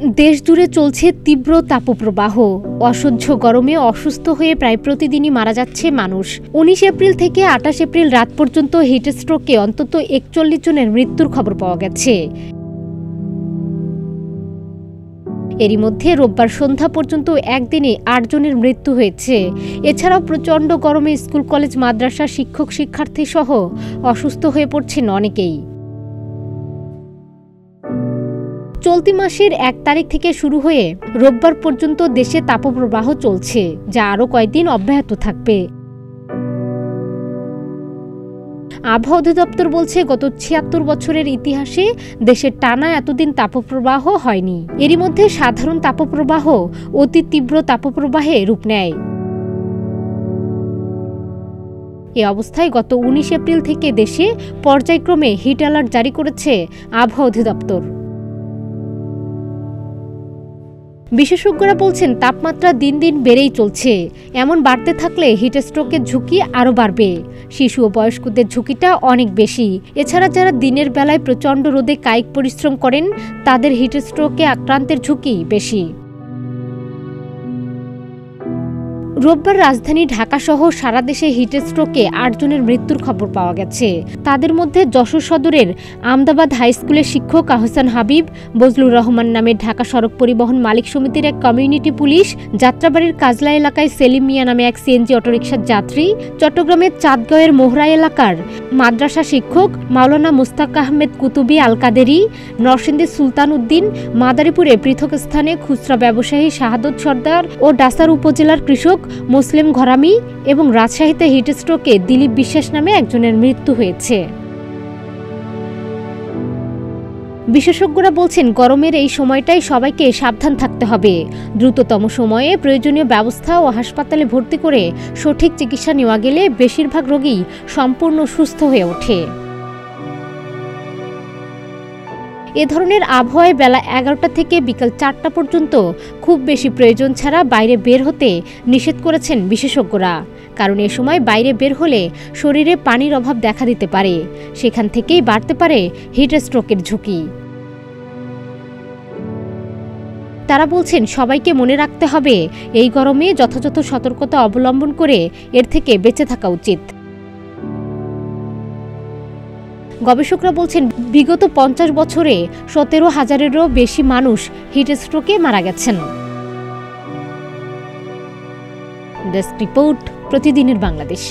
দেশজুড়ে চলছে তীব্র তাপপ্রবাহ। অসহ্য গরমে অসুস্থ হয়ে প্রায় প্রতিদিনই মারা যাচ্ছে মানুষ। ১৯ এপ্রিল থেকে ২৮ এপ্রিল রাত পর্যন্ত হিটস্ট্রোকে অন্তত ৪১ জনের মৃত্যুর খবর পাওয়া গেছে। এরই মধ্যে রোববার সন্ধ্যা পর্যন্ত একদিনে ৮ জনের মৃত্যু হয়েছে। এছাড়াও প্রচণ্ড গরমে স্কুল, কলেজ, মাদ্রাসা, শিক্ষক, শিক্ষার্থী সহ অসুস্থ হয়ে পড়ছেন অনেকেই। চলতি মাসের ১ তারিখ থেকে শুরু হয়ে রোববার পর্যন্ত দেশে তাপপ্রবাহ চলছে, যা আরও কয়েকদিন অব্যাহত থাকবে। আবহাওয়া অধিদপ্তর বলছে, গত ৭৬ বছরের ইতিহাসে দেশের টানা এতদিন তাপপ্রবাহ হয়নি। এরই মধ্যে সাধারণ তাপপ্রবাহ অতি তীব্র তাপপ্রবাহে রূপ নেয়। এ অবস্থায় গত ১৯ এপ্রিল থেকে দেশে পর্যায়ক্রমে হিট অ্যালার্ট জারি করেছে আবহাওয়া অধিদপ্তর। বিশেষজ্ঞরা বলছেন, তাপমাত্রা দিন দিন বেড়েই চলছে। এমন বাড়তে থাকলে হিটস্ট্রোকের ঝুঁকি আরও বাড়বে। শিশু ও বয়স্কদের ঝুঁকিটা অনেক বেশি। এছাড়া যারা দিনের বেলায় প্রচণ্ড রোদে কায়িক পরিশ্রম করেন, তাদের হিটস্ট্রোকে আক্রান্তের ঝুঁকি বেশি। রোববার রাজধানী ঢাকাসহ সারা দেশে হিটস্ট্রোকে ৮ জনের মৃত্যুর খবর পাওয়া গেছে। তাদের মধ্যে যশোর সদরের আমদাবাদ হাইস্কুলের শিক্ষক আহসান হাবিব, বজলুর রহমান নামের ঢাকা সড়ক পরিবহন মালিক সমিতির এক কমিউনিটি পুলিশ, যাত্রাবাড়ির কাজলা এলাকায় সেলিম মিয়া নামে এক সিএনজি অটোরিকশার যাত্রী, চট্টগ্রামের চাঁদগাঁওয়ের মোহরা এলাকার মাদ্রাসা শিক্ষক মাওলানা মুস্তাক আহমেদ কুতুবী আল কাদেরি, নরসিংদীর সুলতান উদ্দিন, মাদারীপুরে পৃথক স্থানে খুচরা ব্যবসায়ী শাহাদত সর্দার ও ডাসার উপজেলার কৃষক মুসলিম ঘরামি এবং রাজশাহীতে হিটস্ট্রোকে দিলীপ বিশ্বাস নামে একজনের মৃত্যু হয়েছে। বিশেষজ্ঞরা বলছেন, গরমের এই সময়টাই সবাইকে সাবধান থাকতে হবে। দ্রুততম সময়ে প্রয়োজনীয় ব্যবস্থা ও হাসপাতালে ভর্তি করে সঠিক চিকিৎসা নেওয়া গেলে বেশিরভাগ রোগী সম্পূর্ণ সুস্থ হয়ে ওঠে। এ ধরনের আবহাওয়ায় বেলা ১১টা থেকে বিকাল ৪টা পর্যন্ত খুব বেশি প্রয়োজন ছাড়া বাইরে বের হতে নিষেধ করেছেন বিশেষজ্ঞরা। কারণ এ সময় বাইরে বের হলে শরীরে পানির অভাব দেখা দিতে পারে। সেখান থেকেই বাড়তে পারে হিটস্ট্রোকের ঝুঁকি। তারা বলছেন, সবাইকে মনে রাখতে হবে, এই গরমে যথাযথ সতর্কতা অবলম্বন করে এর থেকে বেঁচে থাকা উচিত। গবেষকরা বলছেন, বিগত ৫০ বছরে ১৭,০০০-এরও বেশি মানুষ হিটস্ট্রোকে মারা গেছেন। ডেস্ক রিপোর্ট, প্রতিদিনের বাংলাদেশ।